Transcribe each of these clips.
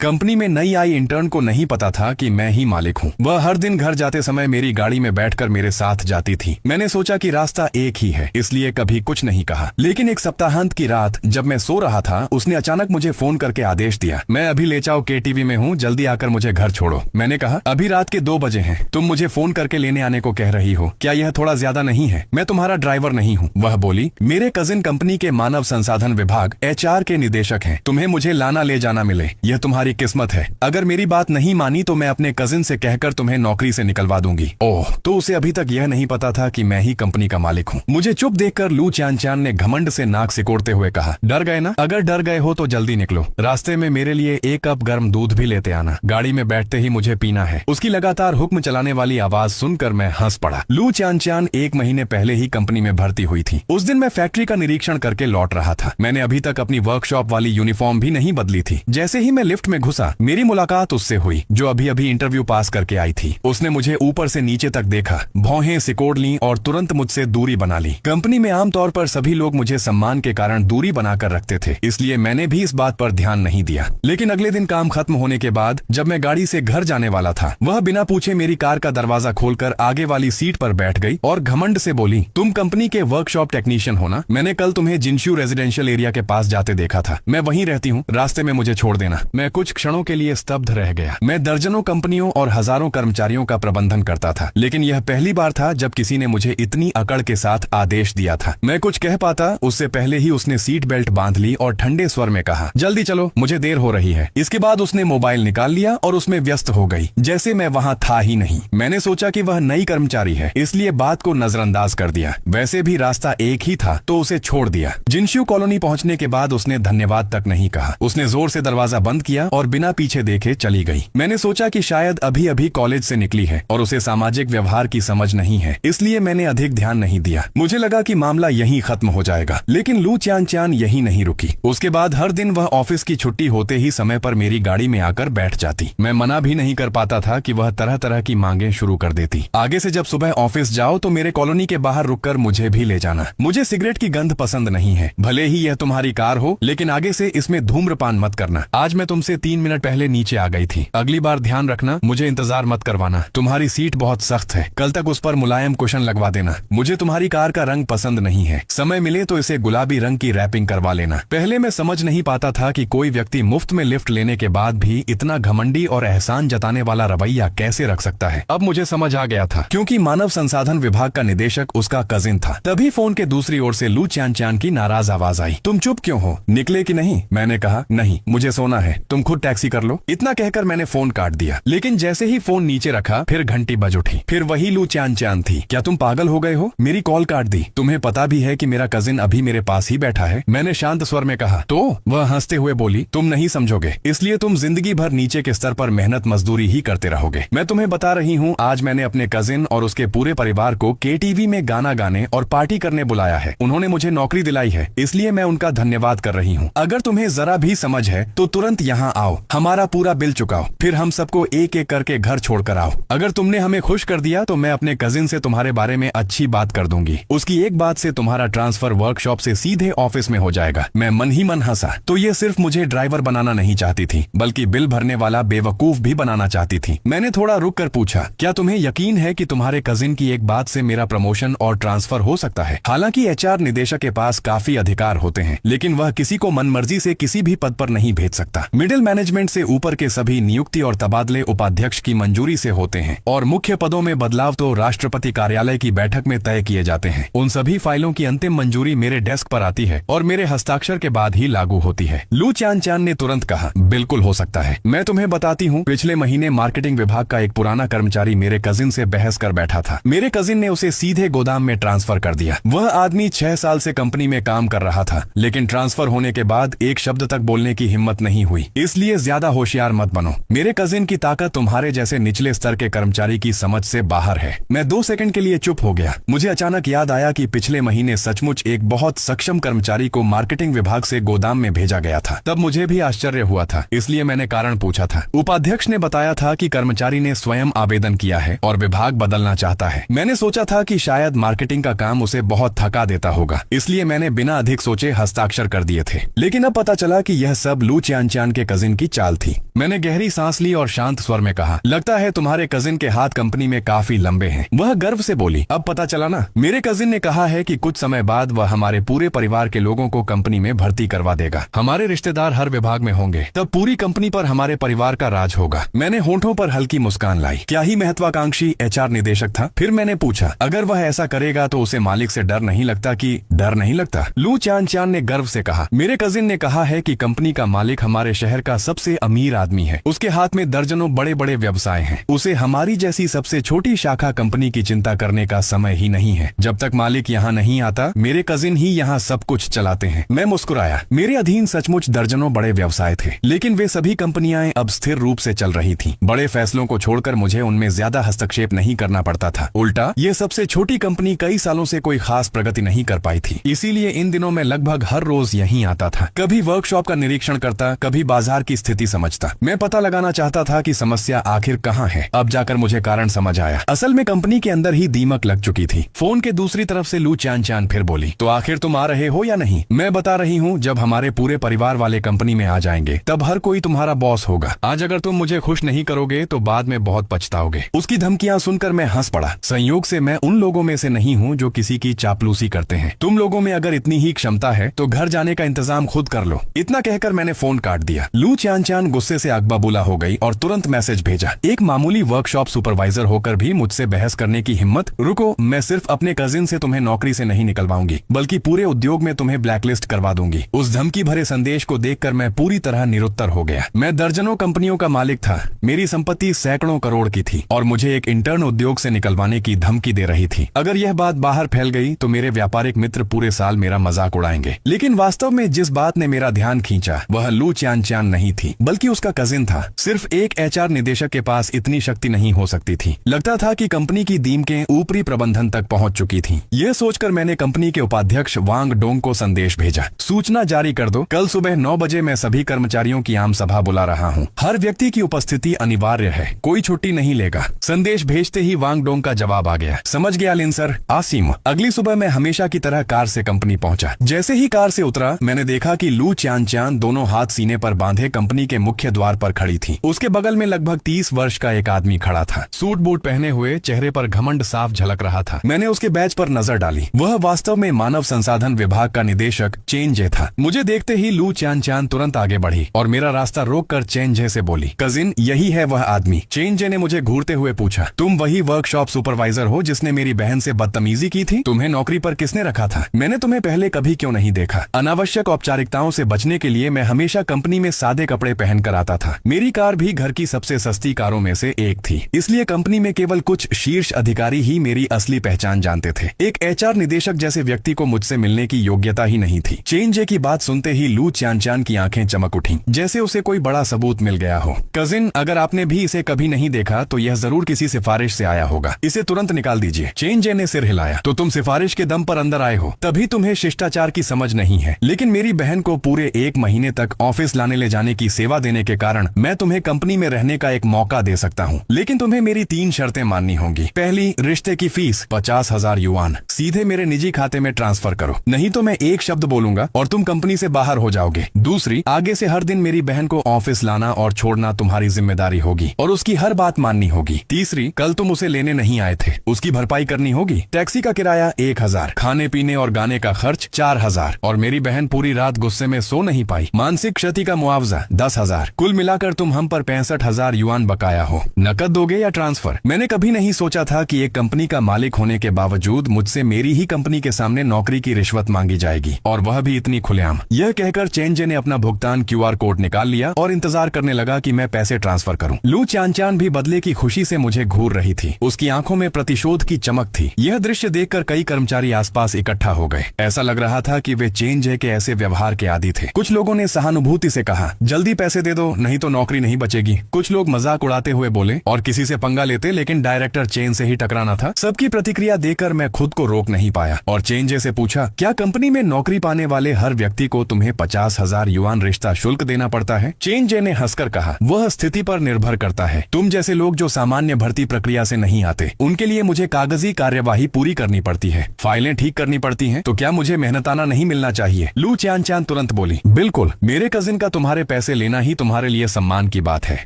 Company में नई I intern को नहीं पता था कि मैं ही मालिक हूँ। वह हर दिन घर जाते समय मेरी गाड़ी में बैठकर मेरे साथ जाती थी। मैंने सोचा कि रास्ता एक ही है, इसलिए कभी कुछ नहीं कहा। लेकिन एक सप्ताहांत की रात जब मैं सो रहा था, उसने अचानक मुझे फोन करके आदेश दिया, मैं अभी लेचाओ केटीवी में हूँ, जल्दी आकर मुझे घर छोड़ो। मैंने कहा, अभी रात के 2 बजे हैं, तुम मुझे फोन करके लेने आने को कह रही हो, क्या यह थोड़ा ज्यादा नहीं है? मैं तुम्हारा ड्राइवर नहीं हूँ। वह बोली, मेरे कजिन कंपनी के मानव संसाधन विभाग HR के निदेशक हैं, तुम्हें मुझे लाना ले जाना मिले, यह तुम्हारी किस्मत है। अगर मेरी बात नहीं मानी तो मैं अपने कजिन से कहकर तुम्हें नौकरी से निकलवा दूंगी। ओह, तो उसे अभी तक यह नहीं पता था कि मैं ही कंपनी का मालिक हूँ। मुझे चुप देखकर लू चान ने घमंड से नाक सिकोड़ते हुए कहा, डर गए ना? अगर डर गए हो तो जल्दी निकलो, रास्ते में मेरे लिए 1 कप गर्म दूध भी लेते आना, गाड़ी में बैठते ही मुझे पीना है। उसकी लगातार हुक्म चलाने वाली आवाज सुनकर मैं हंस पड़ा। लू चान 1 महीने पहले ही कंपनी में भर्ती हुई थी। उस दिन मैं फैक्ट्री का निरीक्षण करके लौट रहा था। मैंने अभी तक अपनी वर्कशॉप वाली यूनिफॉर्म भी नहीं बदली थी। जैसे ही मैं लिफ्ट में घुसा, मेरी मुलाकात उससे हुई जो अभी अभी इंटरव्यू पास करके आई थी। उसने मुझे ऊपर से नीचे तक देखा, भौहें सिकोड़ ली और तुरंत मुझसे दूरी बना ली। कंपनी में आमतौर पर सभी लोग मुझे सम्मान के कारण दूरी बनाकर रखते थे, इसलिए मैंने भी इस बात पर ध्यान नहीं दिया। लेकिन अगले दिन काम खत्म होने के बाद जब मैं गाड़ी से घर जाने वाला था, वह बिना पूछे मेरी कार का दरवाजा खोलकर आगे वाली सीट पर बैठ गई और घमंड से बोली, तुम कंपनी के वर्कशॉप टेक्नीशियन हो ना? मैंने कल तुम्हें जिनशू रेजिडेंशियल एरिया के पास जाते देखा था। मैं वहीं रहती हूँ, रास्ते में मुझे छोड़ देना। मैं कुछ क्षणों के लिए स्तब्ध रह गया। मैं दर्जनों कंपनियों और हजारों कर्मचारियों का प्रबंधन करता था, लेकिन यह पहली बार था जब किसी ने मुझे इतनी अकड़ के साथ आदेश दिया था। मैं कुछ कह पाता उससे पहले ही उसने सीट बेल्ट बांध ली और ठंडे स्वर में कहा, जल्दी चलो, मुझे देर हो रही है। इसके बाद उसने मोबाइल निकाल लिया और उसमें व्यस्त हो गई, जैसे मैं वहाँ था ही नहीं। मैंने सोचा कि वह नई कर्मचारी है, इसलिए बात को नजरअंदाज कर दिया। वैसे भी रास्ता एक ही था तो उसे छोड़ दिया। जिनशू कॉलोनी पहुंचने के बाद उसने धन्यवाद तक नहीं कहा। उसने जोर से दरवाजा बंद किया और बिना पीछे देखे चली गई। मैंने सोचा कि शायद अभी अभी कॉलेज से निकली है और उसे सामाजिक व्यवहार की समझ नहीं है, इसलिए मैंने अधिक ध्यान नहीं दिया। मुझे लगा कि मामला यहीं खत्म हो जाएगा, लेकिन लू चान यहीं नहीं रुकी। उसके बाद हर दिन वह ऑफिस की छुट्टी होते ही समय पर मेरी गाड़ी में आकर बैठ जाती। मैं मना भी नहीं कर पाता था कि वह तरह तरह की मांगे शुरू कर देती। आगे से जब सुबह ऑफिस जाओ तो मेरे कॉलोनी के बाहर रुककर मुझे भी ले जाना। मुझे सिगरेट की गंध पसंद नहीं है, भले ही यह तुम्हारी कार हो, लेकिन आगे से इसमें धूम्रपान मत करना। आज मैं तुमसे 3 मिनट पहले नीचे आ गई थी, अगली बार ध्यान रखना, मुझे इंतजार मत करवाना। तुम्हारी सीट बहुत सख्त है, कल तक उस पर मुलायम कुशन लगवा देना। मुझे तुम्हारी कार का रंग पसंद नहीं है, समय मिले तो इसे गुलाबी रंग की रैपिंग करवा लेना। पहले मैं समझ नहीं पाता था कि कोई व्यक्ति मुफ्त में लिफ्ट लेने के बाद भी इतना घमंडी और एहसान जताने वाला रवैया कैसे रख सकता है। अब मुझे समझ आ गया था, क्योंकि मानव संसाधन विभाग का निदेशक उसका कजिन था। तभी फोन के दूसरी ओर से लू चान की नाराज आवाज आई, तुम चुप क्यों हो, निकले कि नहीं? मैंने कहा, नहीं, मुझे सोना है, तुम खुद टैक्सी कर लो। इतना कहकर मैंने फोन काट दिया। लेकिन जैसे ही फोन नीचे रखा, फिर घंटी बज उठी। फिर वही लू चान थी। क्या तुम पागल हो गए हो? मेरी कॉल काट दी। तुम्हें पता भी है कि मेरा कजिन अभी मेरे पास ही बैठा है। मैंने शांत स्वर में कहा। तो वह हंसते हुए बोली, तुम नहीं समझोगे, इसलिए तुम जिंदगी भर नीचे के स्तर पर मेहनत मजदूरी ही करते रहोगे। मैं तुम्हें बता रही हूँ, आज मैंने अपने कजिन और उसके पूरे परिवार को KTV में गाना गाने और पार्टी करने बुलाया है। उन्होंने मुझे नौकरी दिलाई है, इसलिए मैं उनका धन्यवाद कर रही हूँ। अगर तुम्हें जरा भी समझ है तो तुरंत यहाँ आओ, हमारा पूरा बिल चुकाओ, फिर हम सबको एक एक करके घर छोड़कर आओ। अगर तुमने हमें खुश कर दिया तो मैं अपने कजिन से तुम्हारे बारे में अच्छी बात कर दूंगी। उसकी एक बात से तुम्हारा ट्रांसफर वर्कशॉप से सीधे ऑफिस में हो जाएगा। मैं मन ही मन हंसा। तो ये सिर्फ मुझे ड्राइवर बनाना नहीं चाहती थी, बल्कि बिल भरने वाला बेवकूफ भी बनाना चाहती थी। मैंने थोड़ा रुक कर पूछा, क्या तुम्हें यकीन है कि तुम्हारे कजिन की एक बात से मेरा प्रमोशन और ट्रांसफर हो सकता है? हालांकि HR निदेशक के पास काफी अधिकार होते हैं, लेकिन वह किसी को मनमर्जी से किसी भी पद पर नहीं भेज सकता। मिडिल मैनेजमेंट से ऊपर के सभी नियुक्ति और तबादले उपाध्यक्ष की मंजूरी से होते हैं, और मुख्य पदों में बदलाव तो राष्ट्रपति कार्यालय की बैठक में तय किए जाते हैं। उन सभी फाइलों की अंतिम मंजूरी मेरे डेस्क पर आती है और मेरे हस्ताक्षर के बाद ही लागू होती है। लू चान ने तुरंत कहा, बिल्कुल हो सकता है। मैं तुम्हें बताती हूँ, पिछले महीने मार्केटिंग विभाग का एक पुराना कर्मचारी मेरे कजिन से बहस कर बैठा था। मेरे कजिन ने उसे सीधे गोदाम में ट्रांसफर कर दिया। वह आदमी 6 साल से कंपनी में काम कर रहा था, लेकिन ट्रांसफर होने के बाद एक शब्द तक बोलने की हिम्मत नहीं हुई। इसलिए ज्यादा होशियार मत बनो। मेरे कजिन की ताकत तुम्हारे जैसे निचले स्तर के कर्मचारी की समझ से बाहर है। मैं 2 सेकंड के लिए चुप हो गया। मुझे अचानक याद आया कि पिछले महीने सचमुच एक बहुत सक्षम कर्मचारी को मार्केटिंग विभाग से गोदाम में भेजा गया था। तब मुझे भी आश्चर्य हुआ था, इसलिए मैंने कारण पूछा था। उपाध्यक्ष ने बताया था कि कर्मचारी ने स्वयं आवेदन किया है और विभाग बदलना चाहता है। मैंने सोचा था कि शायद मार्केटिंग का काम उसे बहुत थका देता होगा, इसलिए मैंने बिना अधिक सोचे हस्ताक्षर कर दिए थे। लेकिन अब पता चला कि यह सब लू चान के कजिन कजिन की चाल थी। मैंने गहरी सांस ली और शांत स्वर में कहा, लगता है तुम्हारे कजिन के हाथ कंपनी में काफी लंबे हैं। वह गर्व से बोली, अब पता चला ना, मेरे कजिन ने कहा है कि कुछ समय बाद वह हमारे पूरे परिवार के लोगों को कंपनी में भर्ती करवा देगा। हमारे रिश्तेदार हर विभाग में होंगे, तब पूरी कंपनी पर हमारे परिवार का राज होगा। मैंने होठों पर हल्की मुस्कान लाई। क्या ही महत्वाकांक्षी एचआर निदेशक था। फिर मैंने पूछा, अगर वह ऐसा करेगा तो उसे मालिक से डर नहीं लगता? कि डर नहीं लगता? लू चान चान ने गर्व से कहा, मेरे कजिन ने कहा है कि कंपनी का मालिक हमारे शहर का सबसे अमीर आदमी है। उसके हाथ में दर्जनों बड़े बड़े व्यवसाय हैं। उसे हमारी जैसी सबसे छोटी शाखा कंपनी की चिंता करने का समय ही नहीं है। जब तक मालिक यहाँ नहीं आता, मेरे कजिन ही यहाँ सब कुछ चलाते हैं। मैं मुस्कुराया। मेरे अधीन सचमुच दर्जनों बड़े व्यवसाय थे, लेकिन वे सभी कंपनियां अब स्थिर रूप से चल रही थीं। बड़े फैसलों को छोड़कर मुझे उनमें ज्यादा हस्तक्षेप नहीं करना पड़ता था। उल्टा ये सबसे छोटी कंपनी कई सालों से कोई खास प्रगति नहीं कर पाई थी। इसीलिए इन दिनों मैं लगभग हर रोज यहीं आता था। कभी वर्कशॉप का निरीक्षण करता, कभी बाजार की स्थिति समझता। मैं पता लगाना चाहता था कि समस्या आखिर कहाँ है। अब जाकर मुझे कारण समझ आया। असल में कंपनी के अंदर ही दीमक लग चुकी थी। फोन के दूसरी तरफ से लू चान चान फिर बोली, तो आखिर तुम आ रहे हो या नहीं? मैं बता रही हूँ, जब हमारे पूरे परिवार वाले कंपनी में आ जाएंगे तब हर कोई तुम्हारा बॉस होगा। आज अगर तुम मुझे खुश नहीं करोगे तो बाद में बहुत पछताओगे। उसकी धमकियां सुनकर मैं हंस पड़ा। संयोग से मैं उन लोगों में से नहीं हूँ जो किसी की चापलूसी करते हैं। तुम लोगों में अगर इतनी ही क्षमता है तो घर जाने का इंतजाम खुद कर लो। इतना कहकर मैंने फोन काट दिया। लू चान चान गुस्से से अगबबूला हो गई और तुरंत मैसेज भेजा, एक मामूली वर्कशॉप सुपरवाइजर होकर भी मुझसे बहस करने की हिम्मत? रुको, मैं सिर्फ अपने कजिन से तुम्हें नौकरी से नहीं निकलवाऊंगी, बल्कि पूरे उद्योग में तुम्हें ब्लैकलिस्ट करवा दूंगी। उस धमकी भरे संदेश को देखकर मैं पूरी तरह निरुत्तर हो गया। मैं दर्जनों कंपनियों का मालिक था। मेरी संपत्ति सैकड़ों करोड़ की थी और मुझे एक इंटर्न उद्योग से निकलवाने की धमकी दे रही थी। अगर यह बात बाहर फैल गई तो मेरे व्यापारिक मित्र पूरे साल मेरा मजाक उड़ाएंगे। लेकिन वास्तव में जिस बात ने मेरा ध्यान खींचा वह लू चान चान नहीं थी, बल्कि उसका कजिन था। सिर्फ एक एचआर निदेशक के पास इतनी शक्ति नहीं हो सकती थी। लगता था कि कंपनी की दीमकें ऊपरी प्रबंधन तक पहुंच चुकी थीं। यह सोचकर मैंने कंपनी के उपाध्यक्ष वांग डोंग को संदेश भेजा, सूचना जारी कर दो, कल सुबह 9 बजे मैं सभी कर्मचारियों की आम सभा बुला रहा हूं। हर व्यक्ति की उपस्थिति अनिवार्य है, कोई छुट्टी नहीं लेगा। संदेश भेजते ही वांग डोंग का जवाब आ गया, समझ गया लिन सर, आसिम। अगली सुबह मैं हमेशा की तरह कार से कंपनी पहुंचा। जैसे ही कार से उतरा मैंने देखा कि लू चान चान दोनों हाथ सीने पर बांधे कंपनी के मुख्य द्वार पर खड़ी थी। उसके बगल में लगभग 30 वर्ष का एक आदमी खड़ा था। सूट बूट पहने हुए, चेहरे पर घमंड साफ झलक रहा था। मैंने उसके बैज पर नजर डाली। वह वास्तव में मानव संसाधन विभाग का निदेशक चेन जे था। मुझे देखते ही लू चान चान तुरंत आगे बढ़ी और मेरा रास्ता रोककर चेन जे से बोली, कजिन, यही है वह आदमी। चेन जे ने मुझे घूरते हुए पूछा, तुम वही वर्कशॉप सुपरवाइजर हो जिसने मेरी बहन से बदतमीजी की थी? तुम्हें नौकरी पर किसने रखा था? मैंने तुम्हें पहले कभी क्यों नहीं देखा? अनावश्यक औपचारिकताओं से बचने के लिए मैं हमेशा कंपनी में सादे कपड़े पहनकर आता था। मेरी कार भी घर की सबसे सस्ती कारों में से एक थी, इसलिए कंपनी में केवल कुछ शीर्ष अधिकारी ही मेरी असली पहचान जानते थे। एक एचआर निदेशक जैसे व्यक्ति को मुझसे मिलने की योग्यता ही नहीं थी। चेन जे की बात सुनते ही लू चान चान की आंखें चमक उठी, जैसे उसे कोई बड़ा सबूत मिल गया हो। कजिन, अगर आपने भी इसे कभी नहीं देखा तो यह जरूर किसी सिफारिश से आया होगा। इसे तुरंत निकाल दीजिए। चेन जे ने सिर हिलाया, तो तुम सिफारिश के दम पर अंदर आए हो, तभी तुम्हें शिष्टाचार की समझ नहीं है। लेकिन मेरी बहन को पूरे 1 महीने तक ऑफिस लाने ले जाने की सेवा देने के कारण मैं तुम्हें कंपनी में रहने का एक मौका दे सकता हूँ, लेकिन तुम्हें मेरी 3 शर्तें माननी होंगी। पहली, रिश्ते की फीस 50,000 युआन सीधे मेरे निजी खाते में ट्रांसफर करो, नहीं तो मैं एक शब्द बोलूंगा और तुम कंपनी से बाहर हो जाओगे। दूसरी, आगे से हर दिन मेरी बहन को ऑफिस लाना और छोड़ना तुम्हारी जिम्मेदारी होगी और उसकी हर बात माननी होगी। तीसरी, कल तुम उसे लेने नहीं आए थे, उसकी भरपाई करनी होगी। टैक्सी का किराया 1000, खाने पीने और गाने का खर्च 4000 और मेरी बहन पूरी रात गुस्से में सो नहीं पाई, मानसिक क्षति का मुआवजा 10,000। कुल मिलाकर तुम हम पर 65,000 युआन बकाया हो। नकद दोगे या ट्रांसफर? मैंने कभी नहीं सोचा था कि एक कंपनी का मालिक होने के बावजूद मुझसे मेरी ही कंपनी के सामने नौकरी की रिश्वत मांगी जाएगी, और वह भी इतनी खुलेआम। यह कहकर चेन जे ने अपना भुगतान QR कोड निकाल लिया और इंतजार करने लगा कि मैं पैसे ट्रांसफर करूं। लू चान चान भी बदले की खुशी से मुझे घूर रही थी। उसकी आंखों में प्रतिशोध की चमक थी। यह दृश्य देखकर कई कर्मचारी आसपास इकट्ठा हो गए। ऐसा लग रहा था कि वे चेन जे के ऐसे व्यवहार के आदी थे। कुछ लोगों ने सहानुभूति से कहा, जल्दी पैसे दे दो, नहीं तो नौकरी नहीं बचेगी। कुछ लोग मजाक उड़ाते हुए बोले और किसी से पंगा लेते, लेकिन डायरेक्टर चेन से ही टकराना था। सबकी प्रतिक्रिया देखकर मैं खुद को रोक नहीं पाया और चेन जे से पूछा, क्या कंपनी में नौकरी पाने वाले हर व्यक्ति को तुम्हें 50,000 युआन रिश्ता शुल्क देना पड़ता है? चेन जे ने हंसकर कहा, वह स्थिति पर निर्भर करता है। तुम जैसे लोग जो सामान्य भर्ती प्रक्रिया से नहीं आते, उनके लिए मुझे कागजी कार्यवाही पूरी करनी पड़ती है, फाइलें ठीक करनी पड़ती हैं। तो क्या मुझे मेहनताना नहीं मिलना चाहिए? लू चान चान तुरंत बोली, बिल्कुल, मेरे कजिन का तुम्हारे पैसे लेना ही तुम्हारे लिए सम्मान की बात है,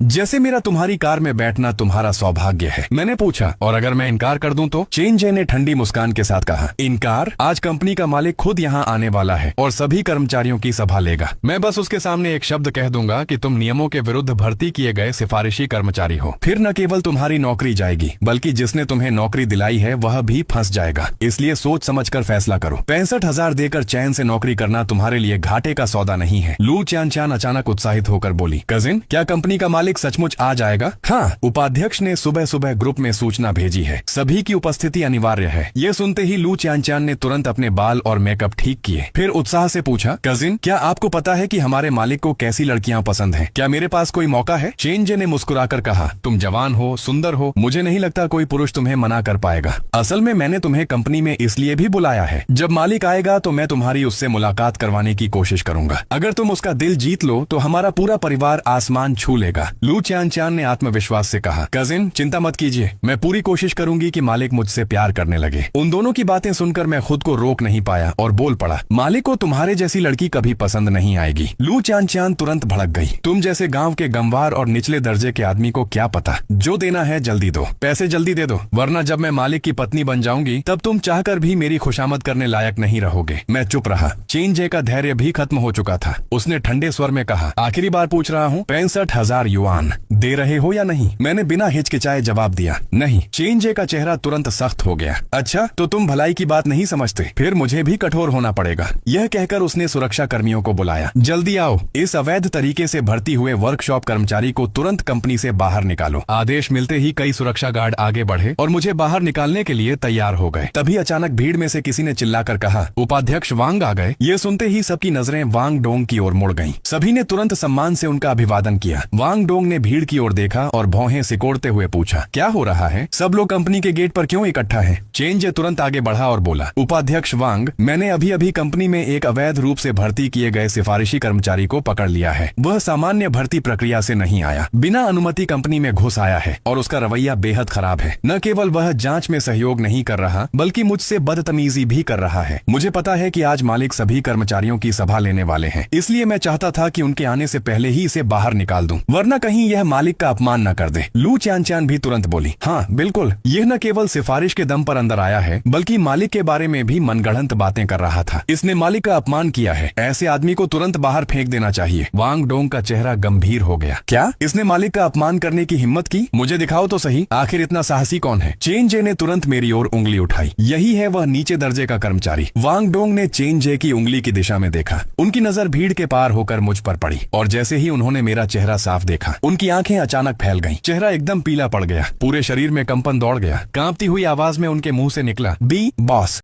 जैसे मेरा तुम्हारी कार में बैठना तुम्हारा सौभाग्य है। मैंने पूछा, और अगर मैं इनकार कर दूं तो? चेन जे ने ठंडी मुस्कान के साथ कहा, इनकार? आज कंपनी का मालिक खुद यहाँ आने वाला है और सभी कर्मचारियों की सभा लेगा। मैं बस उसके सामने एक शब्द कह दूंगा कि तुम नियमों के विरुद्ध भर्ती किए गए सिफारिशी कर्मचारी हो। फिर न केवल तुम्हारी नौकरी जाएगी, बल्कि जिसने तुम्हें नौकरी दिलाई है वह भी फंस जाएगा। इसलिए सोच समझकर फैसला करो। 65,000 देकर चैन से नौकरी करना तुम्हारे लिए घाटे का सौदा नहीं है। लू च्यानचान अचानक उत्साहित होकर बोली, कजिन, क्या कंपनी का मालिक सचमुच आ जाएगा? हाँ, उपाध्यक्ष ने सुबह सुबह ग्रुप में सूचना भेजी है। सभी की उपस्थिति अनिवार्य है। ये सुनते ही लू च्यानचान ने तुरंत अपने बाल और मेकअप ठीक किए। फिर उत्साह से पूछा, कजिन, क्या आपको पता है कि हमारे मालिक को कैसी लड़कियां पसंद हैं? क्या मेरे पास कोई मौका है? चेन जे ने मुस्कुराकर कहा, तुम जवान हो, सुंदर हो, मुझे नहीं लगता कोई पुरुष तुम्हें मना कर पाएगा। असल में मैंने तुम्हें कंपनी में इसलिए भी बुलाया है। जब मालिक आएगा तो मैं तुम्हारी उससे मुलाकात करवाने की कोशिश करूंगा। अगर तुम उसका दिल जीत लो तो हमारा पूरा परिवार आसमान छू लेगा। लू च्यानचान ने आत्मविश्वास से कहा, कजिन, चिंता मत कीजिए, मैं पूरी कोशिश करूंगी कि मालिक मुझसे प्यार करने लगे। उन दोनों की बातें सुनकर मैं खुद को रोक नहीं पाया और बोल पड़ा, मालिक को तुम्हारे जैसी लड़की कभी पसंद नहीं आएगी। लू च्यानचान तुरंत भड़क गई, तुम जैसे गांव के गंवार और निचले दर्जे के आदमी को क्या पता? जो देना है जल्दी दो, पैसे जल्दी दे दो, वरना जब मैं मालिक की पत्नी बन जाऊंगी तब तुम चाहकर भी मेरी खुशामद करने लायक नहीं रहोगे। मैं चुप रहा। चेन जे का धैर्य भी खत्म हो चुका था। उसने ठंडे स्वर में कहा, आखिरी बार पूछ रहा हूँ, 65,000 युआन दे रहे हो या नहीं? मैंने बिना हिचकिचाए जवाब दिया, नहीं। चेन जे का चेहरा तुरंत सख्त हो गया। अच्छा, तो तुम भलाई की बात नहीं समझते? फिर मुझे भी कठोर होना पड़ेगा। यह कहकर उसने सुरक्षा कर्मियों को बुलाया, जल्दी आओ, इस अवैध तरीके से भर्ती हुए वर्कशॉप कर्मचारी को तुरंत कंपनी से बाहर निकालो। आदेश मिलते ही कई सुरक्षा गार्ड आगे बढ़े और मुझे बाहर निकालने के लिए तैयार हो गए। तभी अचानक भीड़ में से किसी ने चिल्लाकर कहा, उपाध्यक्ष वांग आ गए। ये सुनते ही सबकी नजरें वांग डोंग की ओर मुड़ गईं। सभी ने तुरंत सम्मान से उनका अभिवादन किया। वांग डोंग ने भीड़ की ओर देखा और भौहें सिकोड़ते हुए पूछा, क्या हो रहा है? सब लोग कंपनी के गेट पर क्यों इकट्ठा हैं? चेन जे तुरंत आगे बढ़ा और बोला, उपाध्यक्ष वांग, मैंने अभी अभी कंपनी में एक अवैध रूप से भर्ती किए गए सिफारिशी कर्मचारी को पकड़ लिया है। वह सामान्य भर्ती प्रक्रिया से नहीं आया, बिना अनुमति कंपनी में घुस आया है और उसका रवैया बेहद खराब है। न केवल वह जांच में सहयोग नहीं कर रहा, बल्कि मुझसे बदतमीजी भी कर रहा है। मुझे पता है कि आज मालिक सभी कर्मचारियों की सभा लेने वाले हैं, इसलिए मैं चाहता था कि उनके आने से पहले ही इसे बाहर निकाल दूं, वरना कहीं यह मालिक का अपमान न कर दे। लू च्यानचान भी तुरंत बोली, हाँ बिल्कुल, यह न केवल सिफारिश के दम पर अंदर आया है, बल्कि मालिक के बारे में भी मनगढ़ंत बातें कर रहा था। इसने मालिक का अपमान किया है। ऐसे आदमी को तुरंत बाहर फेंक देना चाहिए। वांग डोंग का चेहरा गंभीर हो गया। क्या इसने मालिक का अपमान करने की हिम्मत की? मुझे दिखाओ तो सही, आखिर इतना साहसी कौन है? चेन जे ने तुरंत मेरी ओर उंगली उठाई। यही है वह नीचे दर्जे का कर्मचारी। वांग डोंग ने चेन जे की उंगली की दिशा में देखा। उनकी नजर भीड़ के पार होकर मुझ पर पड़ी और जैसे ही उन्होंने मेरा चेहरा साफ देखा, उनकी आंखें अचानक फैल गईं। चेहरा एकदम पीला पड़ गया। पूरे शरीर में कंपन दौड़ गया। कांपती हुई आवाज में उनके मुंह से निकला, बी बॉस।